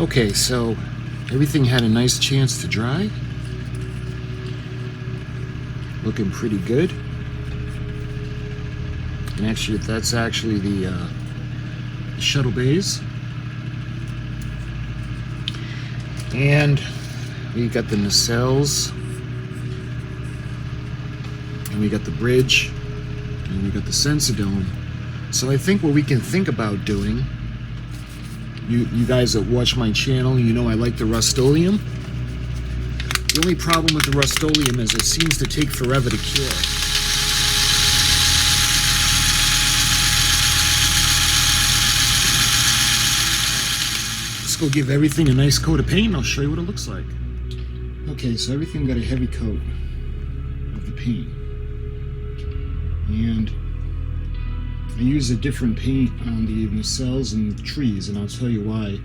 Okay, so everything had a nice chance to dry. Looking pretty good. And actually, that's actually the shuttle bays. And we got the nacelles. And we got the bridge. And we got the sensor dome. So I think what we can think about doing, you guys that watch my channel, you know I like the Rust-Oleum. The only problem with the Rust-Oleum is it seems to take forever to cure. Let's go give everything a nice coat of paint and I'll show you what it looks like. Okay, so everything got a heavy coat of the paint. And I use a different paint on the nacelles and the trees, and I'll tell you why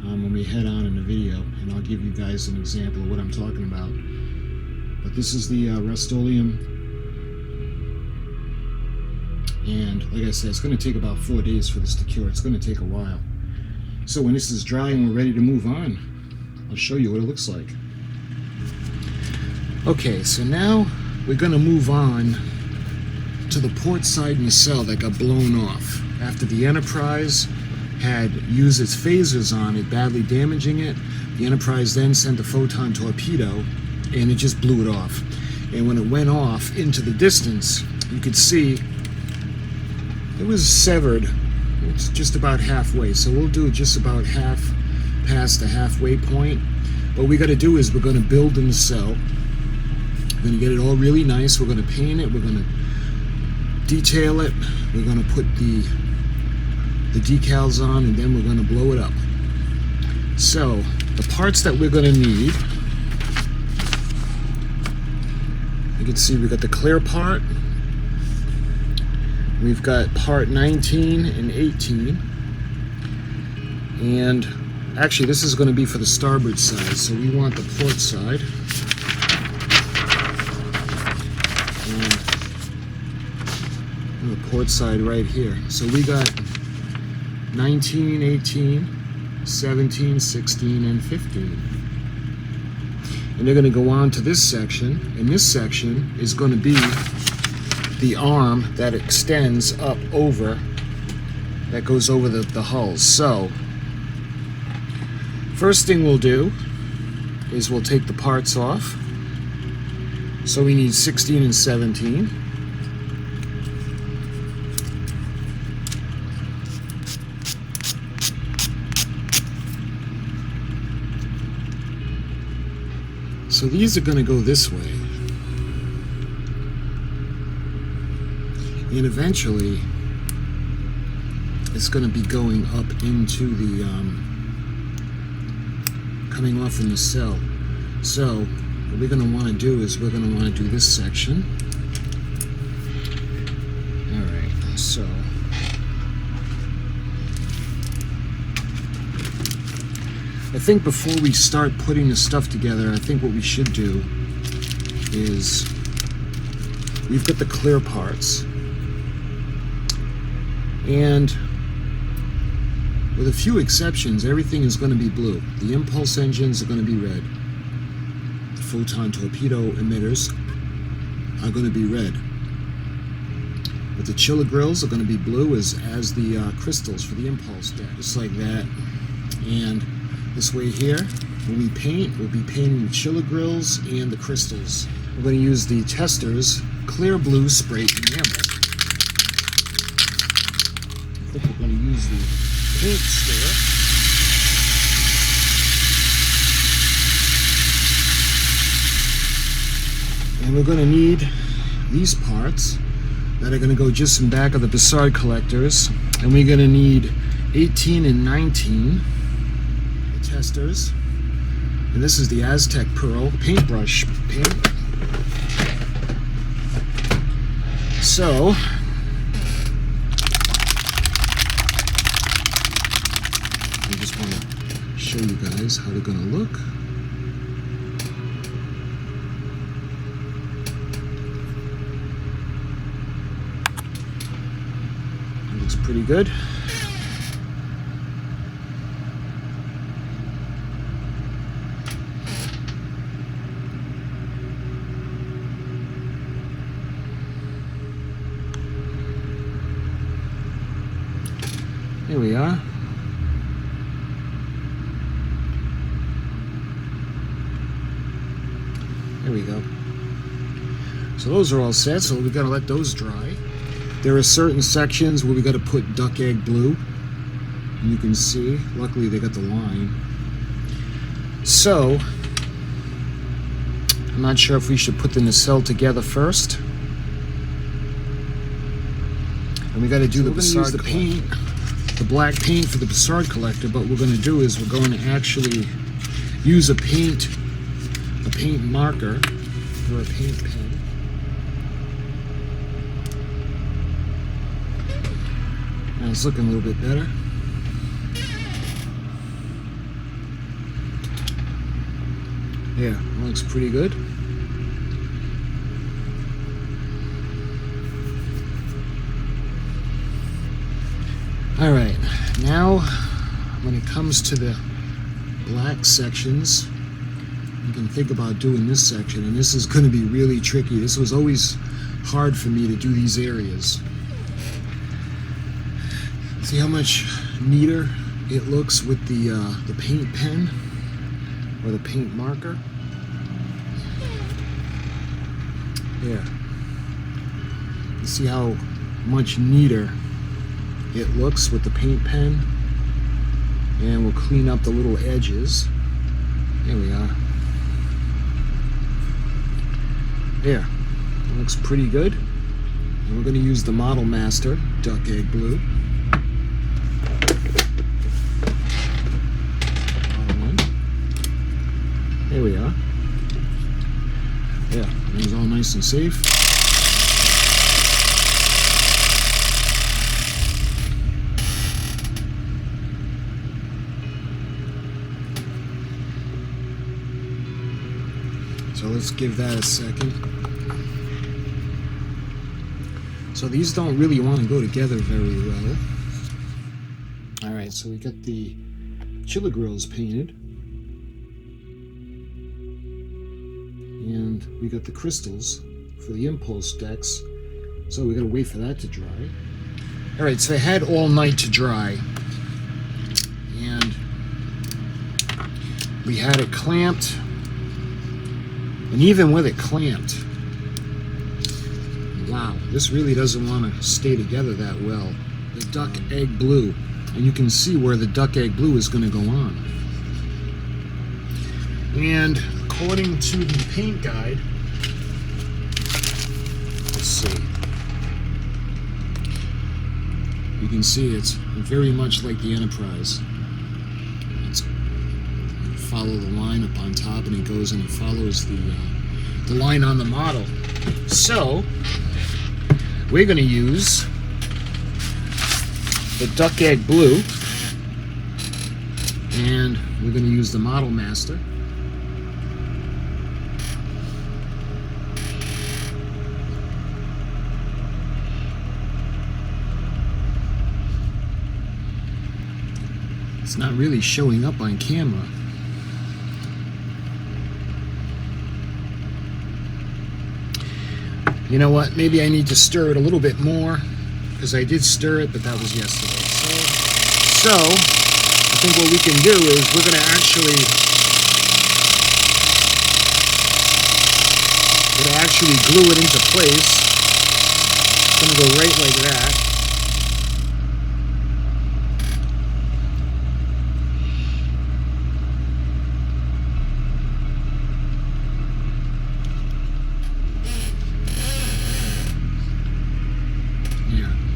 when we head on in the video, and I'll give you guys an example of what I'm talking about. But this is the Rust-Oleum, and like I said, it's going to take about 4 days for this to cure. It's going to take a while. So when this is dry and we're ready to move on, I'll show you what it looks like. Okay, so now we're going to move on to the port side nacelle that got blown off after the Enterprise had used its phasers on it, badly damaging it. The Enterprise then sent a photon torpedo and it just blew it off. And when it went off into the distance, you could see it was severed. It's just about halfway, so we'll do it just about half past the halfway point. What we got to do is we're going to build the nacelle. We're going to get it all really nice. We're going to paint it. We're going to detail it. We're going to put the decals on, and then we're going to blow it up. So the parts that we're going to need, you can see we've got the clear part, we've got part 19 and 18, and actually this is going to be for the starboard side, so we want the port side. And the port side right here. So we got 19, 18, 17, 16, and 15. And they're going to go on to this section, and this section is going to be the arm that extends up over, that goes over the hulls. So, first thing we'll do is we'll take the parts off. So we need 16 and 17. So these are going to go this way, and eventually it's going to be going up into the coming off the nacelle. So what we're going to want to do is we're going to want to do this section. Alright, so I think before we start putting the stuff together, I think what we should do is, we've got the clear parts, and with a few exceptions, everything is going to be blue. The impulse engines are going to be red. The photon torpedo emitters are going to be red. But the chiller grills are going to be blue as the crystals for the impulse deck, just like that. And this way here, when we paint, we'll be painting the chiller grills and the crystals. We're going to use the Testors clear blue spray enamel. I think we're going to use the paint stir. And we're going to need these parts that are going to go just in back of the Destroyed collectors. And we're going to need 18 and 19. Testors, and this is the Aztec Pearl paintbrush paint. So I just want to show you guys how they're going to look. It looks pretty good. we are. There we go. So those are all set, so we've got to let those dry. There are certain sections where we got to put duck egg blue. And you can see, luckily they got the line. So, I'm not sure if we should put the nacelle together first. And we got to do the Bassard paint, the black paint for the Bassard collector, but what we're going to do is we're going to actually use a paint marker or a paint pen. Now it's looking a little bit better. Yeah, it looks pretty good. All right, now when it comes to the black sections, you can think about doing this section, and this is going to be really tricky. This was always hard for me to do these areas. See how much neater it looks with the paint pen or the paint marker? There. You see how much neater it looks with the paint pen? And we'll clean up the little edges. There we are. There. It looks pretty good. And we're going to use the Model Master Duck Egg Blue. There we are. Yeah, it was all nice and safe. So let's give that a second. So these don't really want to go together very well. All right, so we got the chiller grills painted. And we got the crystals for the impulse decks, so we gotta wait for that to dry. All right, so I had all night to dry, and we had it clamped, and even with it clamped, wow, this really doesn't want to stay together that well. The duck egg blue, and you can see where the duck egg blue is going to go on. And according to the paint guide, let's see, you can see it's very much like the Enterprise. It's follow the line up on top, and it goes and it follows the line on the model. So we're going to use the duck egg blue, and we're going to use the Model Master. It's not really showing up on camera. You know what? Maybe I need to stir it a little bit more, because I did stir it, but that was yesterday. So I think what we can do is we're going to actually glue it into place. It's going to go right like that.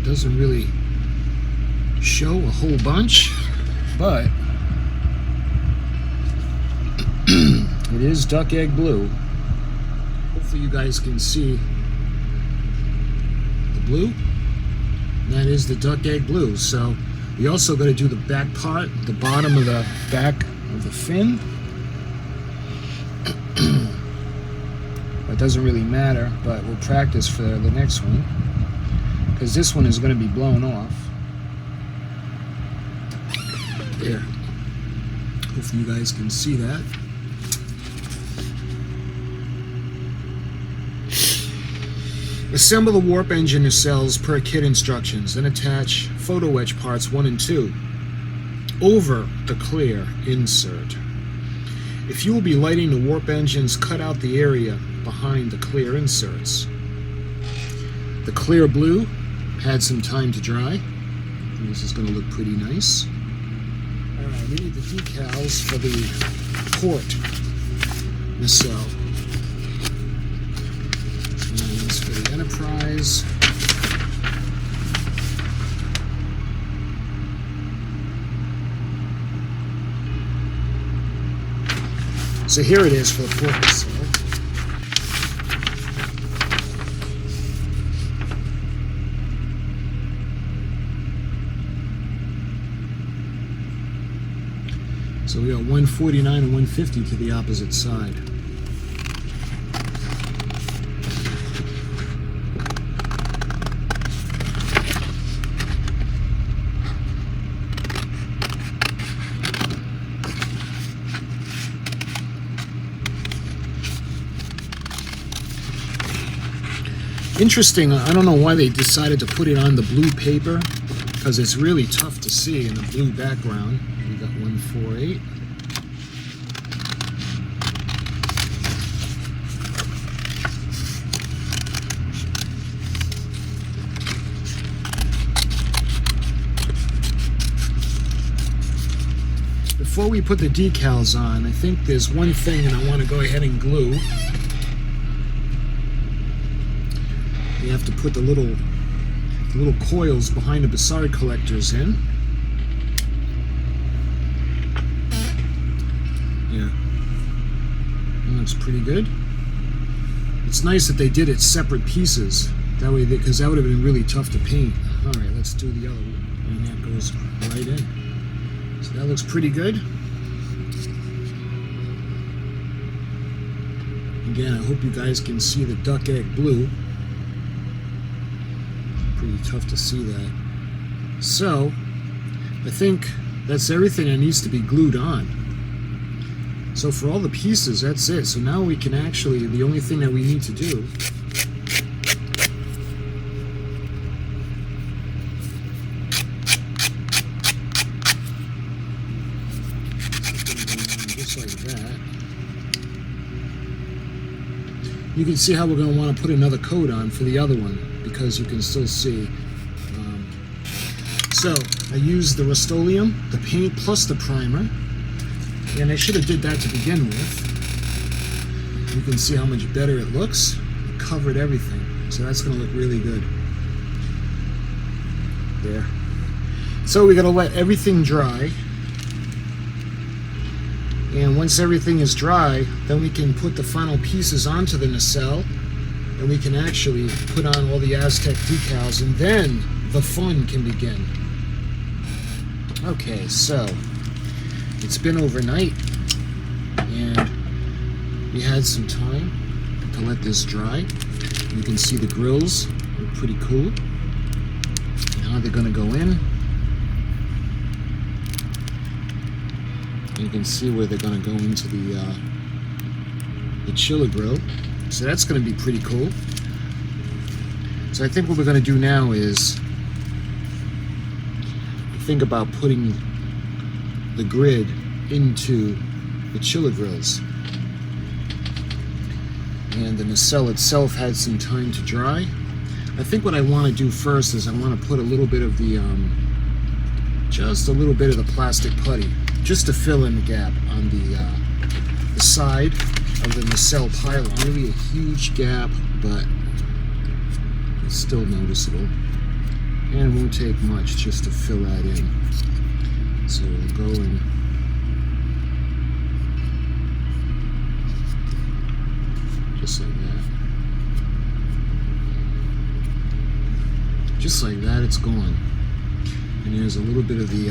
Doesn't really show a whole bunch, but it is duck egg blue. Hopefully you guys can see the blue. That is the duck egg blue. So we also got to do the back part, the bottom of the back of the fin. It doesn't really matter, but we'll practice for the next one, because this one is going to be blown off. There. Hopefully you guys can see that. Assemble the warp engine nacelles per kit instructions, then attach photo etch parts 1 and 2. over the clear insert. If you will be lighting the warp engines, cut out the area behind the clear inserts. The clear blue had some time to dry. And this is going to look pretty nice. Alright, we need the decals for the port nacelle. And this for the Enterprise. So here it is for the port nacelle. So we got 149 and 150 to the opposite side. Interesting, I don't know why they decided to put it on the blue paper, because it's really tough to see in the blue background. We got 148. Before we put the decals on, I think there's one thing that I want to go ahead and glue. You have to put the little coils behind the Bassard collectors in. Yeah, that looks pretty good. It's nice that they did it separate pieces. That way, because that would have been really tough to paint. All right, let's do the other one, and that goes right in. So that looks pretty good. Again, I hope you guys can see the duck egg blue. Pretty tough to see that. So, I think that's everything that needs to be glued on. So for all the pieces, that's it. So now we can actually, the only thing that we need to do just like that. You can see how we're going to want to put another coat on for the other one, because you can still see. So I used the Rust-Oleum, the paint plus the primer, and I should have did that to begin with. You can see how much better it looks. It covered everything, so that's going to look really good. There. So we're going to let everything dry, and once everything is dry, then we can put the final pieces onto the nacelle, and we can actually put on all the Aztec decals, and then the fun can begin. Okay, so it's been overnight, and we had some time to let this dry. You can see the grills look pretty cool. Now they're going to go in. You can see where they're going to go into the chiller grill. So that's going to be pretty cool. So I think what we're going to do now is think about putting the grid into the chiller grills. And the nacelle itself had some time to dry. I think what I want to do first is I want to put a little bit of the, just a little bit of the plastic putty, just to fill in the gap on the side of the nacelle pylon. Really a huge gap, but it's still noticeable. And it won't take much just to fill that in. So we'll go in. Just like that. Just like that, it's gone. And there's a little bit of the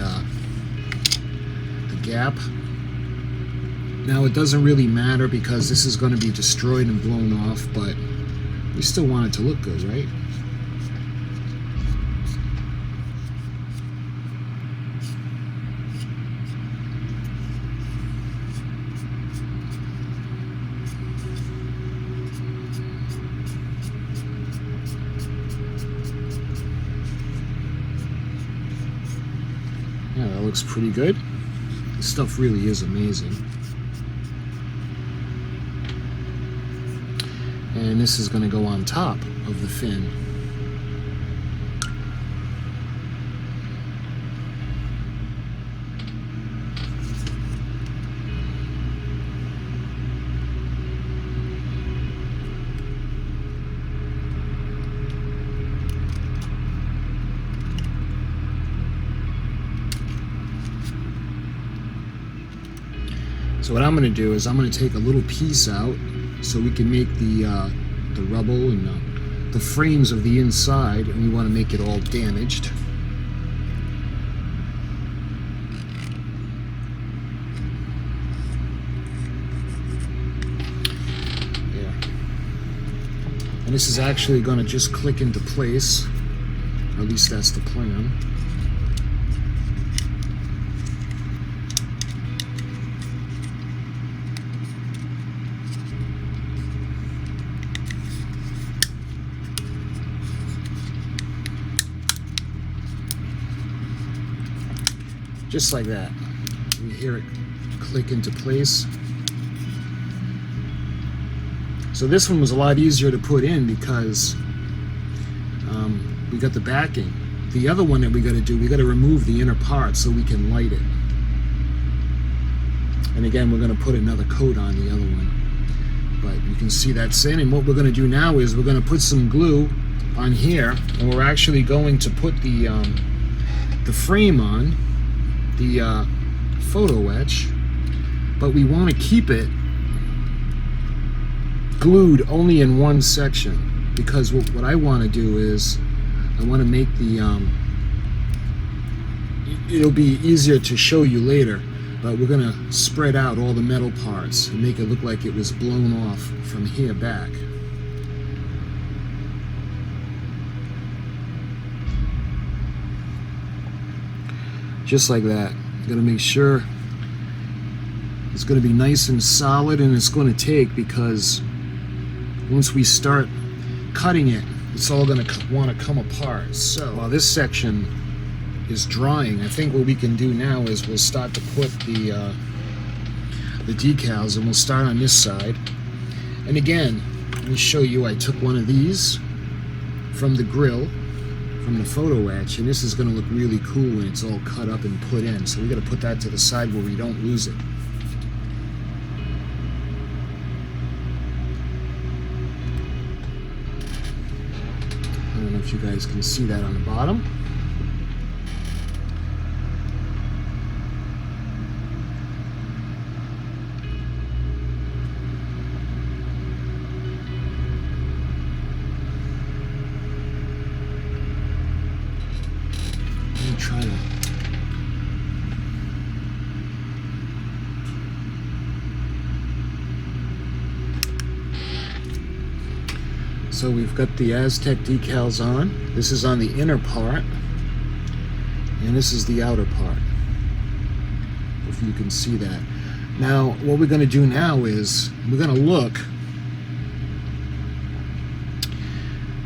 gap. Now it doesn't really matter because this is going to be destroyed and blown off, but we still want it to look good, right? looks pretty good. This stuff really is amazing. And this is going to go on top of the fin. So what I'm going to do is I'm going to take a little piece out so we can make the rubble and the frames of the inside, and we want to make it all damaged. Yeah. And this is actually going to just click into place, or at least that's the plan. Just like that. You hear it click into place. So this one was a lot easier to put in because we got the backing. The other one that we got to do, we got to remove the inner part so we can light it. And again, we're going to put another coat on the other one. But you can see that's in. And what we're going to do now is we're going to put some glue on here, and we're actually going to put the frame on, the photo etch, but we want to keep it glued only in one section, because what I want to do is I want to make the it'll be easier to show you later, but we're going to spread out all the metal parts and make it look like it was blown off from here back. Just like that. I'm going to make sure it's going to be nice and solid, and it's going to take, because once we start cutting it, it's all going to want to come apart. So while this section is drying, I think what we can do now is we'll start to put the decals, and we'll start on this side. And again, let me show you, I took one of these from the grill, from the photo etch, and this is going to look really cool when it's all cut up and put in. So we got to put that to the side where we don't lose it. I don't know if you guys can see that on the bottom. Try to so we've got the Aztec decals on. This is on the inner part, and this is the outer part, if you can see that. Now what we're going to do now is we're going to look,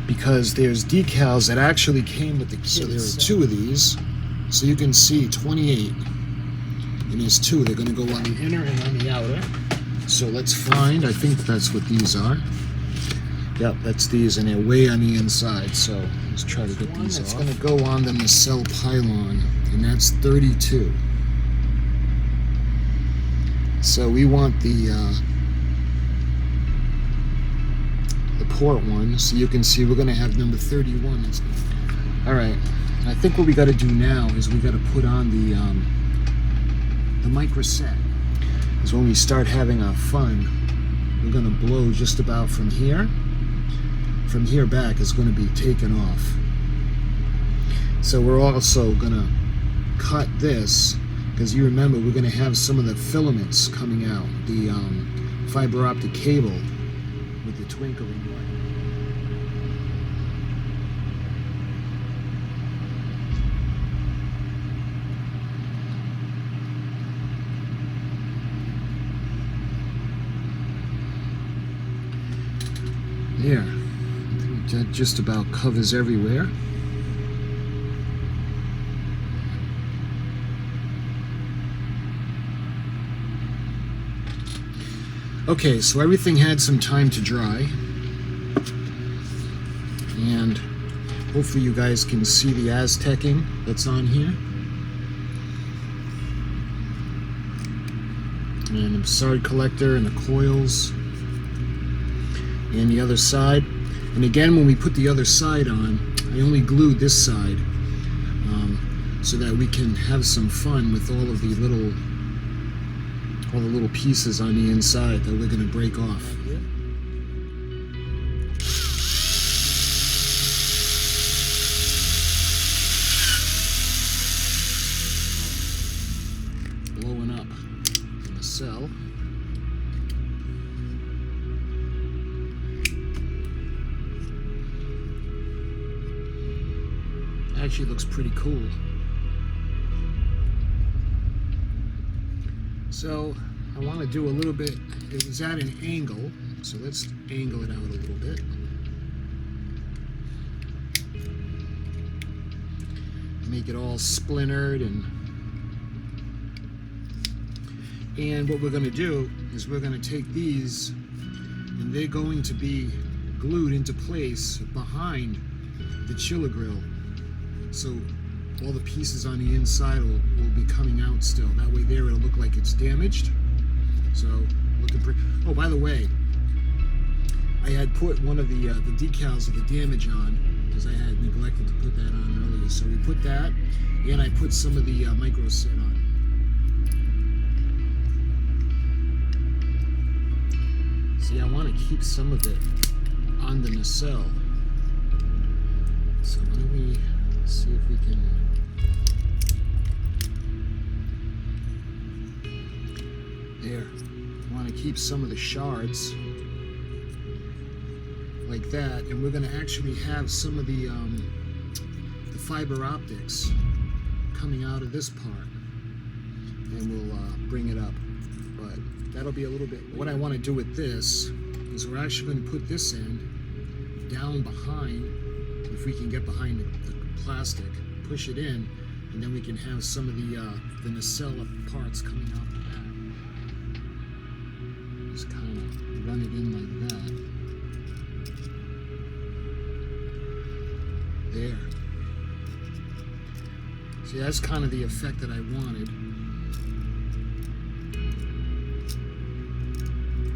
because there's decals that actually came with the kit. So there are two of these. So you can see 28, and there's two. They're going to go on the inner and on the outer. So let's find, I think that's what these are. Yep, that's these, and they're way on the inside. So let's try to get these off. It's going to go on the nacelle pylon, and that's 32. So we want the port one, so you can see we're going to have number 31. All right. I think what we got to do now is we got to put on the microset. Because when we start having our fun, we're going to blow just about from here. From here back is going to be taken off. So we're also going to cut this, because you remember we're going to have some of the filaments coming out, the fiber optic cable with the twinkling light. There, I think that just about covers everywhere. Okay, so everything had some time to dry, and hopefully you guys can see the Aztecing that's on here. And the side collector and the coils and the other side. And again, when we put the other side on, I only glued this side so that we can have some fun with all the little pieces on the inside that we're going to break off. Blowing up in the cell. Actually looks pretty cool. So I want to do a little bit, it was at an angle, so let's angle it out a little bit. Make it all splintered, and what we're going to do is we're going to take these, and they're going to be glued into place behind the chiller grill. So all the pieces on the inside will be coming out still. That way there it'll look like it's damaged. So looking pretty. Oh, by the way, I had put one of the decals of the damage on because I had neglected to put that on earlier. So we put that, and I put some of the micro set on. See, I want to keep some of it on the nacelle. So why don't we see if we can. There. I want to keep some of the shards like that, and we're going to actually have some of the fiber optics coming out of this part, and we'll bring it up. But that'll be a little bit. What I want to do with this is we're actually going to put this end down behind, if we can get behind the plastic, push it in, and then we can have some of the nacelle parts coming out the back. Just kind of run it in like that. There. See, that's kind of the effect that I wanted.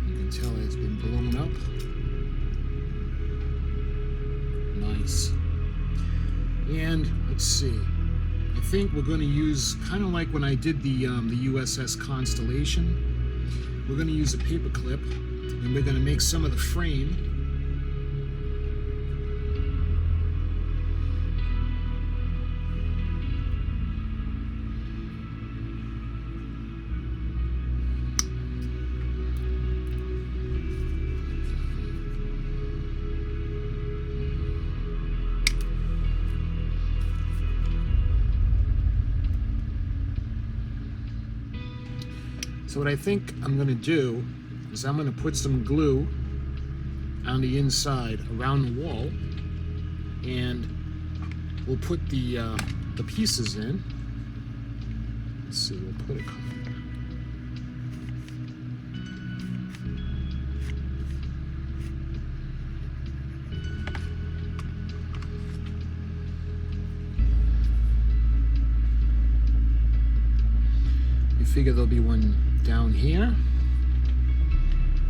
You can tell it's been blown up. Nice. And let's see. I think we're going to use, kind of like when I did the USS Constellation, we're going to use a paper clip, and we're going to make some of the frame. So what I think I'm going to do is I'm going to put some glue on the inside around the wall, and we'll put the pieces in. Let's see, we'll put it. You figure there'll be one down here.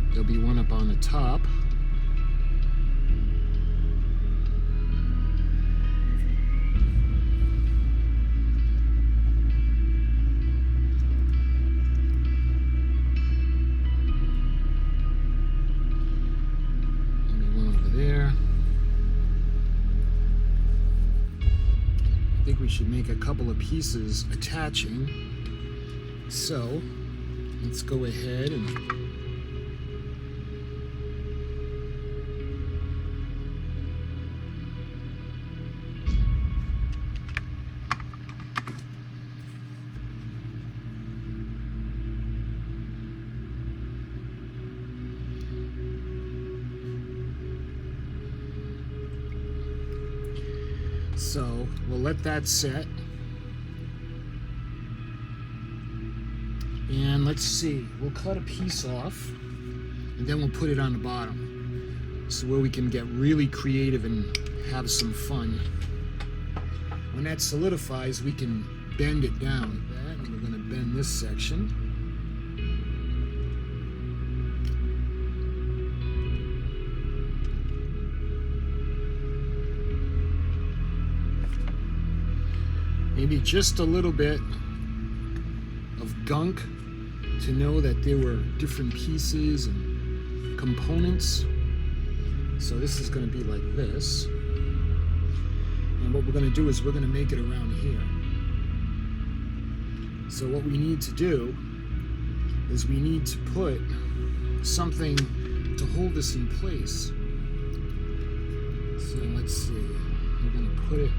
There'll be one up on the top. Maybe one over there. I think we should make a couple of pieces attaching. So let's go ahead and so we'll let that set. And let's see, we'll cut a piece off, and then we'll put it on the bottom. So where we can get really creative and have some fun. When that solidifies, we can bend it down like that, and we're going to bend this section. Maybe just a little bit of gunk to know that there were different pieces and components. So this is going to be like this. And what we're going to do is we're going to make it around here. So what we need to do is we need to put something to hold this in place. So let's see. We're going to put it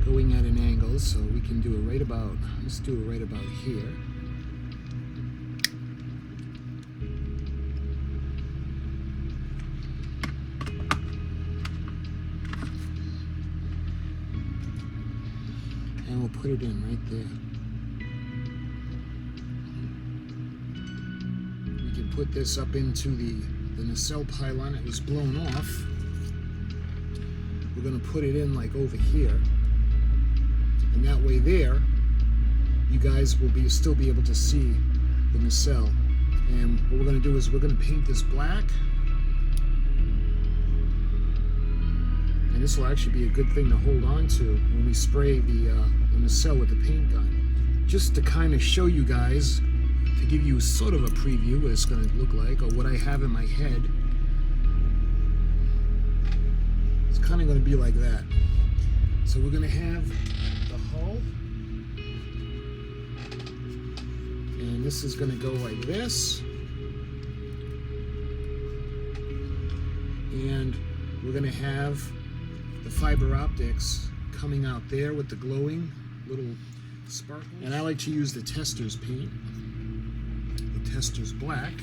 going at an angle, so we can do it right about, let's do it right about here. And we'll put it in right there. We can put this up into the nacelle pylon that was blown off. We're going to put it in like over here. And that way there, you guys will still be able to see the nacelle. And what we're going to do is we're going to paint this black. And this will actually be a good thing to hold on to when we spray the nacelle with the paint gun. Just to kind of show you guys, to give you sort of a preview what it's going to look like, or what I have in my head. It's kind of going to be like that. So we're going to have the hull, and this is going to go like this, and we're going to have the fiber optics coming out there with the glowing little sparkles. And I like to use the tester's paint, the tester's black.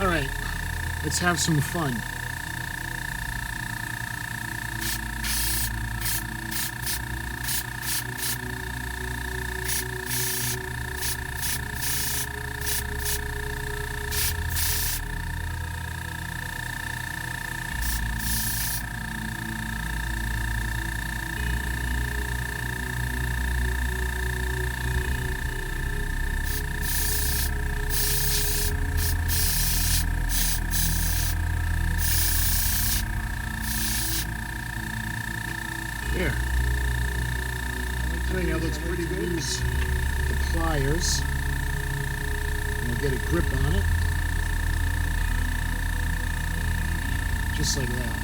All right, let's have some fun. There. I think that looks pretty good. Use the pliers, and we'll get a grip on it, just like that.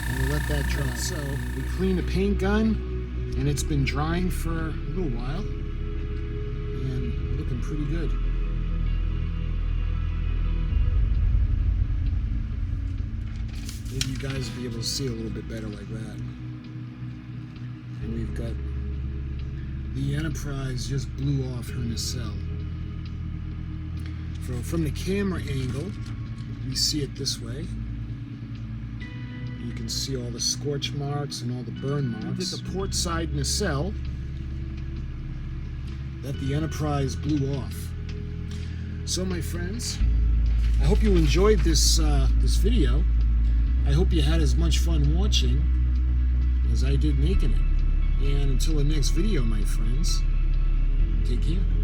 And we'll let that dry. So we clean the paint gun, and it's been drying for a little while, and looking pretty good. Maybe you guys will be able to see a little bit better like that. And we've got the Enterprise just blew off her nacelle. From the camera angle, we see it this way. You can see all the scorch marks and all the burn marks. It's a port side nacelle that the Enterprise blew off. So my friends, I hope you enjoyed this video. I hope you had as much fun watching as I did making it. And until the next video, my friends, take care.